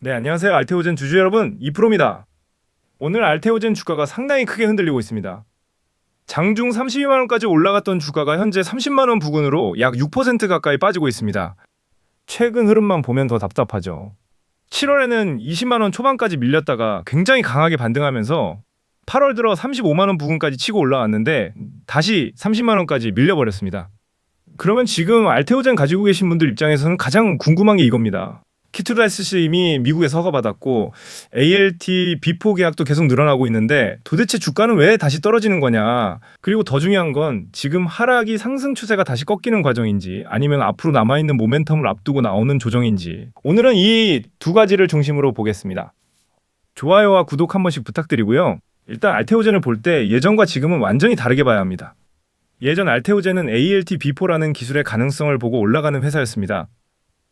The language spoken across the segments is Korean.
네, 안녕하세요. 알테오젠 주주 여러분, 이프로입니다. 오늘 알테오젠 주가가 상당히 크게 흔들리고 있습니다. 장중 32만 원까지 올라갔던 주가가 현재 30만 원 부근으로 약 6% 가까이 빠지고 있습니다. 최근 흐름만 보면 더 답답하죠. 7월에는 20만 원 초반까지 밀렸다가 굉장히 강하게 반등하면서 8월 들어 35만 원 부근까지 치고 올라왔는데 다시 30만 원까지 밀려버렸습니다. 그러면 지금 알테오젠 가지고 계신 분들 입장에서는 가장 궁금한 게 이겁니다. 키투라이스시 이미 미국에서 허가받았고 ALT 비포 계약도 계속 늘어나고 있는데 도대체 주가는 왜 다시 떨어지는 거냐. 그리고 더 중요한 건 지금 하락이 상승 추세가 다시 꺾이는 과정인지 아니면 앞으로 남아있는 모멘텀을 앞두고 나오는 조정인지 오늘은 이 두 가지를 중심으로 보겠습니다. 좋아요와 구독 한 번씩 부탁드리고요. 일단 알테오젠을 볼 때 예전과 지금은 완전히 다르게 봐야 합니다. 예전 알테오젠은 ALT 비포라는 기술의 가능성을 보고 올라가는 회사였습니다.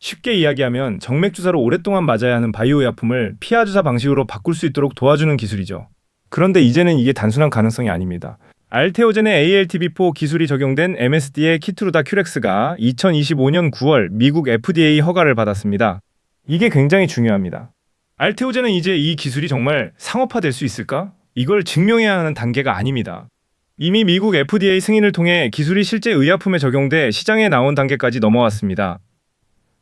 쉽게 이야기하면 정맥 주사로 오랫동안 맞아야 하는 바이오 약품을 피하 주사 방식으로 바꿀 수 있도록 도와주는 기술이죠. 그런데 이제는 이게 단순한 가능성이 아닙니다. 알테오젠의 ALT-B4 기술이 적용된 MSD의 키트루다 큐렉스가 2025년 9월 미국 FDA 허가를 받았습니다. 이게 굉장히 중요합니다. 알테오젠은 이제 이 기술이 정말 상업화될 수 있을까? 이걸 증명해야 하는 단계가 아닙니다. 이미 미국 FDA 승인을 통해 기술이 실제 의약품에 적용돼 시장에 나온 단계까지 넘어왔습니다.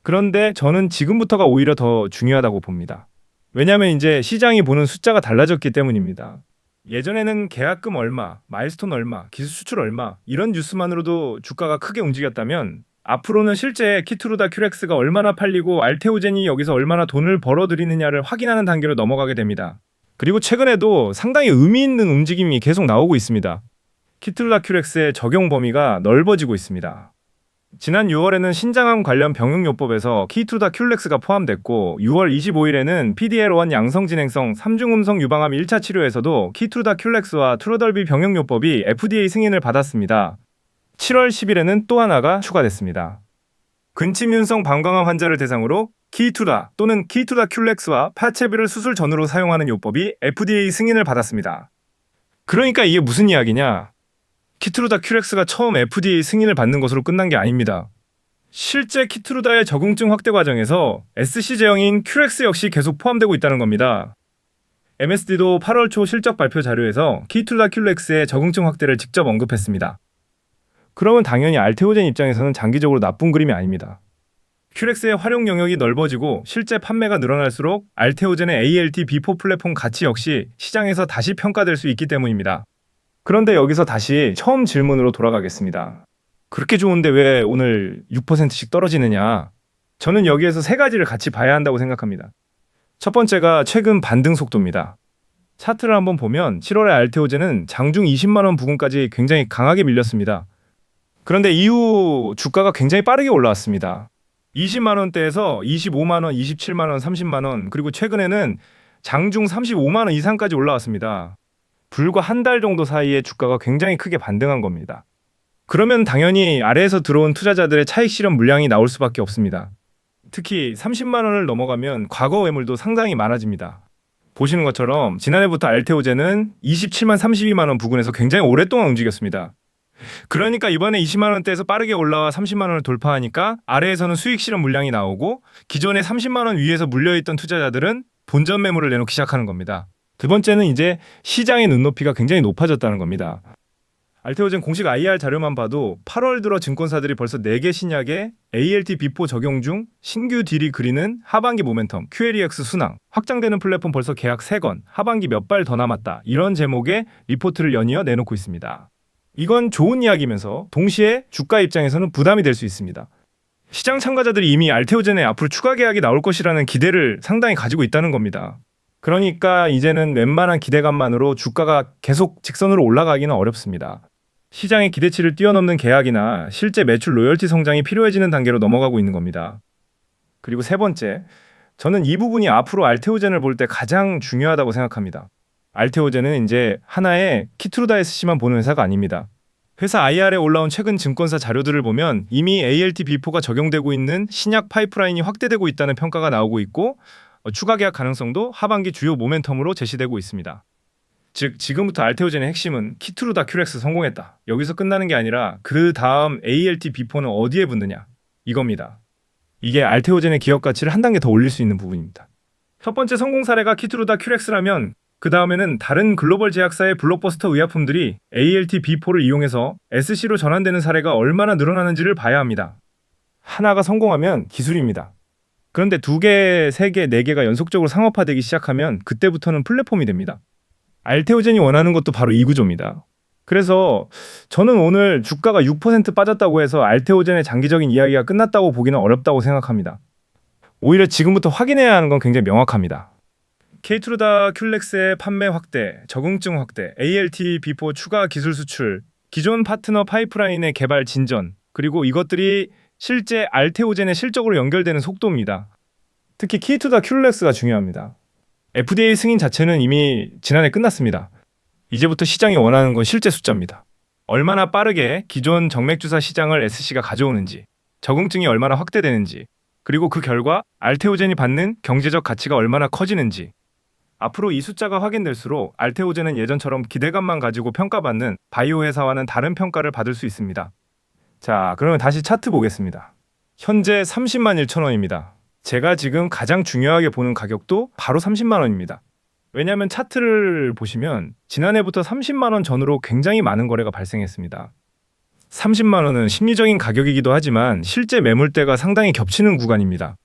그런데 저는 지금부터가 오히려 더 중요하다고 봅니다. 왜냐하면 이제 시장이 보는 숫자가 달라졌기 때문입니다. 예전에는 계약금 얼마, 마일스톤 얼마, 기술 수출 얼마 이런 뉴스만으로도 주가가 크게 움직였다면 앞으로는 실제 키트루다 큐렉스가 얼마나 팔리고 알테오젠이 여기서 얼마나 돈을 벌어들이느냐를 확인하는 단계로 넘어가게 됩니다. 그리고 최근에도 상당히 의미 있는 움직임이 계속 나오고 있습니다. 키트루다 큐렉스의 적용 범위가 넓어지고 있습니다. 지난 6월에는 신장암 관련 병용요법에서 키투다 큐렉스가 포함됐고 6월 25일에는 PDL1 양성진행성 3중음성 유방암 1차 치료에서도 키투다 큐렉스와 트로덜비 병용요법이 FDA 승인을 받았습니다. 7월 10일에는 또 하나가 추가됐습니다. 근침윤성 방광암 환자를 대상으로 키투다 또는 키투다 큐렉스와 파체비를 수술 전후로 사용하는 요법이 FDA 승인을 받았습니다. 그러니까 이게 무슨 이야기냐? 키트루다 큐렉스가 처음 FDA 승인을 받는 것으로 끝난 게 아닙니다. 실제 키트루다의 적응증 확대 과정에서 SC 제형인 큐렉스 역시 계속 포함되고 있다는 겁니다. MSD도 8월 초 실적 발표 자료에서 키트루다 큐렉스의 적응증 확대를 직접 언급했습니다. 그러면 당연히 알테오젠 입장에서는 장기적으로 나쁜 그림이 아닙니다. 큐렉스의 활용 영역이 넓어지고 실제 판매가 늘어날수록 알테오젠의 ALT-B4 플랫폼 가치 역시 시장에서 다시 평가될 수 있기 때문입니다. 그런데 여기서 다시 처음 질문으로 돌아가겠습니다. 그렇게 좋은데 왜 오늘 6%씩 떨어지느냐? 저는 여기에서 세 가지를 같이 봐야 한다고 생각합니다. 첫 번째가 최근 반등 속도입니다. 차트를 한번 보면 7월의 알테오젠은 장중 20만 원 부근까지 굉장히 강하게 밀렸습니다. 그런데 이후 주가가 굉장히 빠르게 올라왔습니다. 20만 원대에서 25만 원, 27만 원, 30만 원, 그리고 최근에는 장중 35만 원 이상까지 올라왔습니다. 불과 한 달 정도 사이에 주가가 굉장히 크게 반등한 겁니다. 그러면 당연히 아래에서 들어온 투자자들의 차익 실현 물량이 나올 수밖에 없습니다. 특히 30만 원을 넘어가면 과거 매물도 상당히 많아집니다. 보시는 것처럼 지난해부터 알테오젠은 27만 32만 원 부근에서 굉장히 오랫동안 움직였습니다. 그러니까 이번에 20만 원대에서 빠르게 올라와 30만 원을 돌파하니까 아래에서는 수익 실현 물량이 나오고 기존에 30만 원 위에서 물려있던 투자자들은 본전 매물을 내놓기 시작하는 겁니다. 두 번째는 이제 시장의 눈높이가 굉장히 높아졌다는 겁니다. 알테오젠 공식 IR 자료만 봐도 8월 들어 증권사들이 벌써 4개 신약에 ALT-B4 적용 중 신규 딜이 그리는 하반기 모멘텀, QLEX 순항, 확장되는 플랫폼 벌써 계약 3건, 하반기 몇 발 더 남았다 이런 제목의 리포트를 연이어 내놓고 있습니다. 이건 좋은 이야기면서 동시에 주가 입장에서는 부담이 될 수 있습니다. 시장 참가자들이 이미 알테오젠에 앞으로 추가 계약이 나올 것이라는 기대를 상당히 가지고 있다는 겁니다. 그러니까 이제는 웬만한 기대감만으로 주가가 계속 직선으로 올라가기는 어렵습니다. 시장의 기대치를 뛰어넘는 계약이나 실제 매출 로열티 성장이 필요해지는 단계로 넘어가고 있는 겁니다. 그리고 세 번째, 저는 이 부분이 앞으로 알테오젠을 볼 때 가장 중요하다고 생각합니다. 알테오젠은 이제 하나의 키트루다 SC만 보는 회사가 아닙니다. 회사 IR에 올라온 최근 증권사 자료들을 보면 이미 ALT-B4가 적용되고 있는 신약 파이프라인이 확대되고 있다는 평가가 나오고 있고 추가 계약 가능성도 하반기 주요 모멘텀으로 제시되고 있습니다. 즉 지금부터 알테오젠의 핵심은 키트루다 큐렉스 성공했다. 여기서 끝나는 게 아니라 그 다음 ALT-B4는 어디에 붙느냐 이겁니다. 이게 알테오젠의 기업 가치를 한 단계 더 올릴 수 있는 부분입니다. 첫 번째 성공 사례가 키트루다 큐렉스라면 그 다음에는 다른 글로벌 제약사의 블록버스터 의약품들이 ALT B4를 이용해서 SC로 전환되는 사례가 얼마나 늘어나는지를 봐야 합니다. 하나가 성공하면 기술입니다. 그런데 2개, 3개, 4개가 연속적으로 상업화되기 시작하면 그때부터는 플랫폼이 됩니다. 알테오젠이 원하는 것도 바로 이 구조입니다. 그래서 저는 오늘 주가가 6% 빠졌다고 해서 알테오젠의 장기적인 이야기가 끝났다고 보기는 어렵다고 생각합니다. 오히려 지금부터 확인해야 하는 건 굉장히 명확합니다. 케이트루다 큐렉스의 판매 확대, 적응증 확대, ALT B4 추가 기술 수출, 기존 파트너 파이프라인의 개발 진전, 그리고 이것들이 실제 알테오젠의 실적으로 연결되는 속도입니다. 특히 케이트루다 큐렉스가 중요합니다. FDA 승인 자체는 이미 지난해 끝났습니다. 이제부터 시장이 원하는 건 실제 숫자입니다. 얼마나 빠르게 기존 정맥주사 시장을 SC가 가져오는지, 적응증이 얼마나 확대되는지, 그리고 그 결과 알테오젠이 받는 경제적 가치가 얼마나 커지는지. 앞으로 이 숫자가 확인될수록 알테오젠은 예전처럼 기대감만 가지고 평가받는 바이오 회사와는 다른 평가를 받을 수 있습니다. 자, 그러면 다시 차트 보겠습니다. 현재 30만 1천 원입니다. 제가 지금 가장 중요하게 보는 가격도 바로 30만 원입니다. 왜냐하면 차트를 보시면 지난해부터 30만 원 전후로 굉장히 많은 거래가 발생했습니다. 30만 원은 심리적인 가격이기도 하지만 실제 매물대가 상당히 겹치는 구간입니다.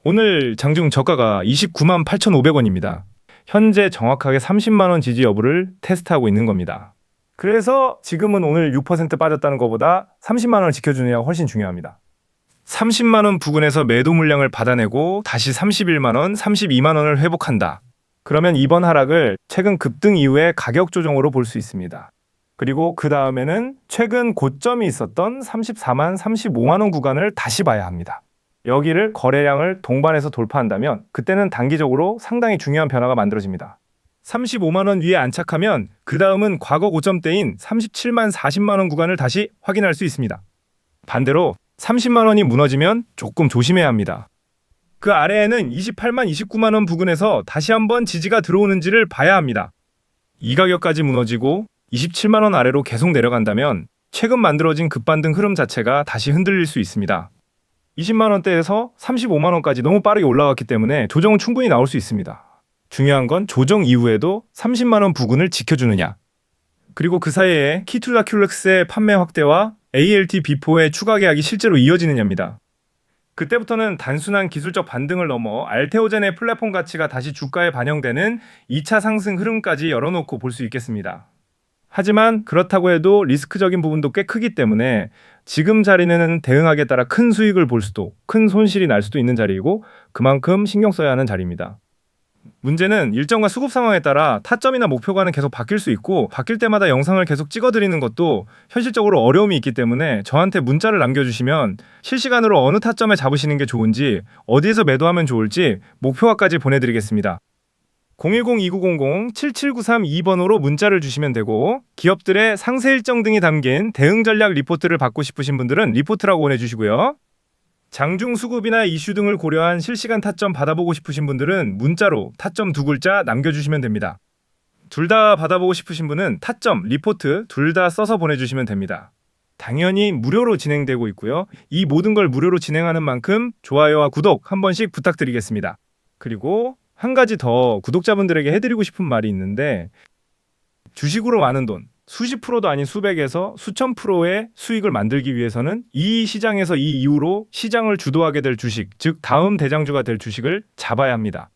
오늘 장중 저가가 29만 8,500원입니다. 현재 정확하게 30만 원 지지 여부를 테스트하고 있는 겁니다. 그래서 지금은 오늘 6% 빠졌다는 것보다 30만 원을 지켜주느냐가 훨씬 중요합니다. 30만 원 부근에서 매도 물량을 받아내고 다시 31만 원, 32만 원을 회복한다. 그러면 이번 하락을 최근 급등 이후의 가격 조정으로 볼 수 있습니다. 그리고 그 다음에는 최근 고점이 있었던 34만, 35만 원 구간을 다시 봐야 합니다. 여기를 거래량을 동반해서 돌파한다면 그때는 단기적으로 상당히 중요한 변화가 만들어집니다. 35만 원 위에 안착하면 그 다음은 과거 고점대인 37만 40만 원 구간을 다시 확인할 수 있습니다. 반대로 30만 원이 무너지면 조금 조심해야 합니다. 그 아래에는 28만 29만 원 부근에서 다시 한번 지지가 들어오는지를 봐야 합니다. 이 가격까지 무너지고 27만 원 아래로 계속 내려간다면 최근 만들어진 급반등 흐름 자체가 다시 흔들릴 수 있습니다. 20만 원대에서 35만 원까지 너무 빠르게 올라갔기 때문에 조정은 충분히 나올 수 있습니다. 중요한 건 조정 이후에도 30만 원 부근을 지켜주느냐. 그리고 그 사이에 키트루다 큐렉스의 판매 확대와 ALT B4의 추가 계약이 실제로 이어지느냐입니다. 그때부터는 단순한 기술적 반등을 넘어 알테오젠의 플랫폼 가치가 다시 주가에 반영되는 2차 상승 흐름까지 열어놓고 볼 수 있겠습니다. 하지만 그렇다고 해도 리스크적인 부분도 꽤 크기 때문에 지금 자리는 대응하기에 따라 큰 수익을 볼 수도 큰 손실이 날 수도 있는 자리이고 그만큼 신경 써야 하는 자리입니다. 문제는 일정과 수급 상황에 따라 타점이나 목표가는 계속 바뀔 수 있고 바뀔 때마다 영상을 계속 찍어드리는 것도 현실적으로 어려움이 있기 때문에 저한테 문자를 남겨주시면 실시간으로 어느 타점에 잡으시는 게 좋은지 어디에서 매도하면 좋을지 목표가까지 보내드리겠습니다. 010-2900-77932번으로 문자를 주시면 되고 기업들의 상세 일정 등이 담긴 대응 전략 리포트를 받고 싶으신 분들은 리포트라고 보내주시고요. 장중 수급이나 이슈 등을 고려한 실시간 타점 받아보고 싶으신 분들은 문자로 타점 2글자 남겨주시면 됩니다. 둘 다 받아보고 싶으신 분은 타점, 리포트 둘 다 써서 보내주시면 됩니다. 당연히 무료로 진행되고 있고요. 이 모든 걸 무료로 진행하는 만큼 좋아요와 구독 한 번씩 부탁드리겠습니다. 그리고 한 가지 더 구독자분들에게 해드리고 싶은 말이 있는데 주식으로 많은 돈, 수십 프로도 아닌 수백에서 수천 프로의 수익을 만들기 위해서는 이 시장에서 이 이후로 시장을 주도하게 될 주식, 즉 다음 대장주가 될 주식을 잡아야 합니다.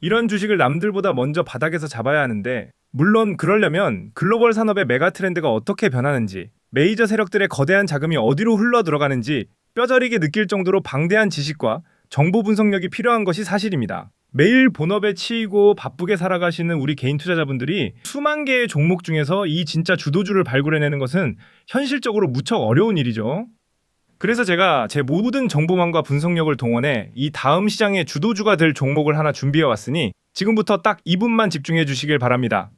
이런 주식을 남들보다 먼저 바닥에서 잡아야 하는데 물론 그러려면 글로벌 산업의 메가 트렌드가 어떻게 변하는지, 메이저 세력들의 거대한 자금이 어디로 흘러 들어가는지 뼈저리게 느낄 정도로 방대한 지식과 정보 분석력이 필요한 것이 사실입니다. 매일 본업에 치이고 바쁘게 살아가시는 우리 개인 투자자분들이 수만 개의 종목 중에서 이 진짜 주도주를 발굴해내는 것은 현실적으로 무척 어려운 일이죠. 그래서 제가 제 모든 정보망과 분석력을 동원해 이 다음 시장의 주도주가 될 종목을 하나 준비해 왔으니 지금부터 딱 2분만 집중해 주시길 바랍니다.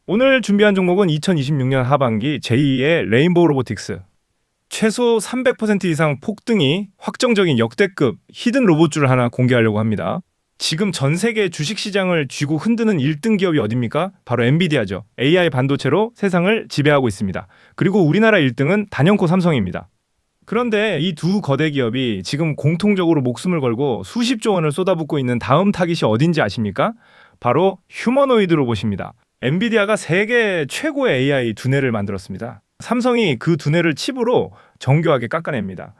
오늘 준비한 종목은 2026년 하반기 제2의 레인보우 로보틱스. 최소 300% 이상 폭등이 확정적인 역대급 히든 로봇주를 하나 공개하려고 합니다. 지금 전 세계 주식시장을 쥐고 흔드는 1등 기업이 어딥니까? 바로 엔비디아죠. AI 반도체로 세상을 지배하고 있습니다. 그리고 우리나라 1등은 단연코 삼성입니다. 그런데 이 두 거대 기업이 지금 공통적으로 목숨을 걸고 수십조 원을 쏟아붓고 있는 다음 타깃이 어딘지 아십니까? 바로 휴머노이드 로봇입니다. 엔비디아가 세계 최고의 AI 두뇌를 만들었습니다. 삼성이 그 두뇌를 칩으로 정교하게 깎아냅니다.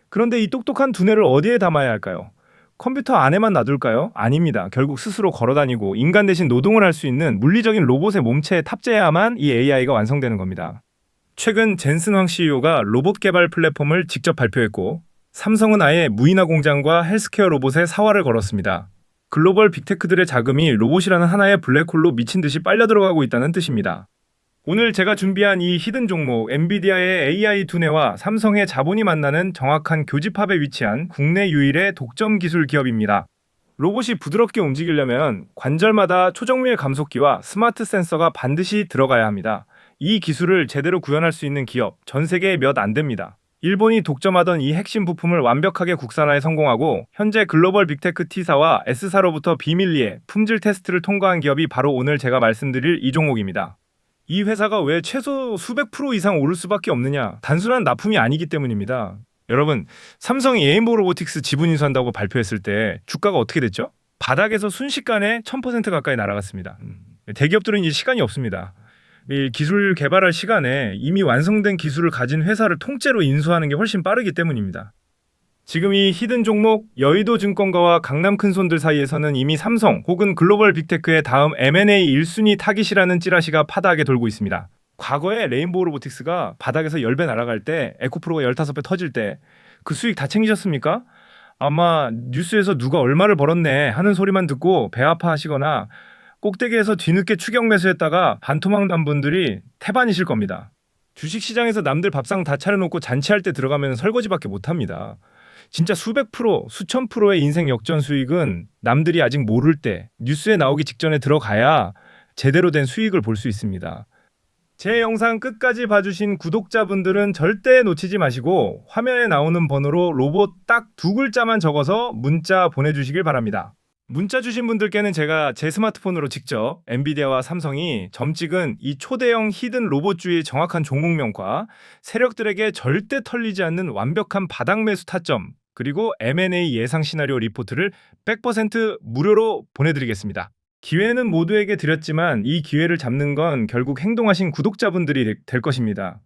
그런데 이 똑똑한 두뇌를 어디에 담아야 할까요? 컴퓨터 안에만 놔둘까요? 아닙니다. 결국 스스로 걸어다니고 인간 대신 노동을 할 수 있는 물리적인 로봇의 몸체에 탑재해야만 이 AI가 완성되는 겁니다. 최근 젠슨 황 CEO가 로봇 개발 플랫폼을 직접 발표했고, 삼성은 아예 무인화 공장과 헬스케어 로봇에 사활을 걸었습니다. 글로벌 빅테크들의 자금이 로봇이라는 하나의 블랙홀로 미친 듯이 빨려 들어가고 있다는 뜻입니다. 오늘 제가 준비한 이 히든 종목, 엔비디아의 AI 두뇌와 삼성의 자본이 만나는 정확한 교집합에 위치한 국내 유일의 독점 기술 기업입니다. 로봇이 부드럽게 움직이려면 관절마다 초정밀 감속기와 스마트 센서가 반드시 들어가야 합니다. 이 기술을 제대로 구현할 수 있는 기업, 전 세계에 몇 안 됩니다. 일본이 독점하던 이 핵심 부품을 완벽하게 국산화에 성공하고 현재 글로벌 빅테크 T사와 S사로부터 비밀리에 품질 테스트를 통과한 기업이 바로 오늘 제가 말씀드릴 이 종목입니다. 이 회사가 왜 최소 수백 프로 이상 오를 수밖에 없느냐? 단순한 납품이 아니기 때문입니다. 여러분, 삼성이 에임보 로보틱스 지분 인수한다고 발표했을 때 주가가 어떻게 됐죠? 바닥에서 순식간에 1000% 가까이 날아갔습니다. 대기업들은 이제 시간이 없습니다. 이 기술 개발할 시간에 이미 완성된 기술을 가진 회사를 통째로 인수하는 게 훨씬 빠르기 때문입니다. 지금 이 히든 종목 여의도 증권가와 강남 큰손들 사이에서는 이미 삼성 혹은 글로벌 빅테크의 다음 M&A 1순위 타깃이라는 찌라시가 파다하게 돌고 있습니다. 과거에 레인보우 로보틱스가 바닥에서 10배 날아갈 때 에코프로가 15배 터질 때 그 수익 다 챙기셨습니까? 아마 뉴스에서 누가 얼마를 벌었네 하는 소리만 듣고 배 아파하시거나 꼭대기에서 뒤늦게 추격 매수했다가 반토막 난 분들이 태반이실 겁니다. 주식시장에서 남들 밥상 다 차려놓고 잔치할 때 들어가면 설거지밖에 못합니다. 진짜 수백 프로, 수천 프로의 인생 역전 수익은 남들이 아직 모를 때 뉴스에 나오기 직전에 들어가야 제대로 된 수익을 볼 수 있습니다. 제 영상 끝까지 봐주신 구독자분들은 절대 놓치지 마시고 화면에 나오는 번호로 로봇 딱 2글자만 적어서 문자 보내주시길 바랍니다. 문자 주신 분들께는 제가 제 스마트폰으로 직접 엔비디아와 삼성이 점 찍은 이 초대형 히든 로봇주의 정확한 종목명과 세력들에게 절대 털리지 않는 완벽한 바닥 매수 타점 그리고 M&A 예상 시나리오 리포트를 100% 무료로 보내드리겠습니다. 기회는 모두에게 드렸지만 이 기회를 잡는 건 결국 행동하신 구독자분들이 될 것입니다.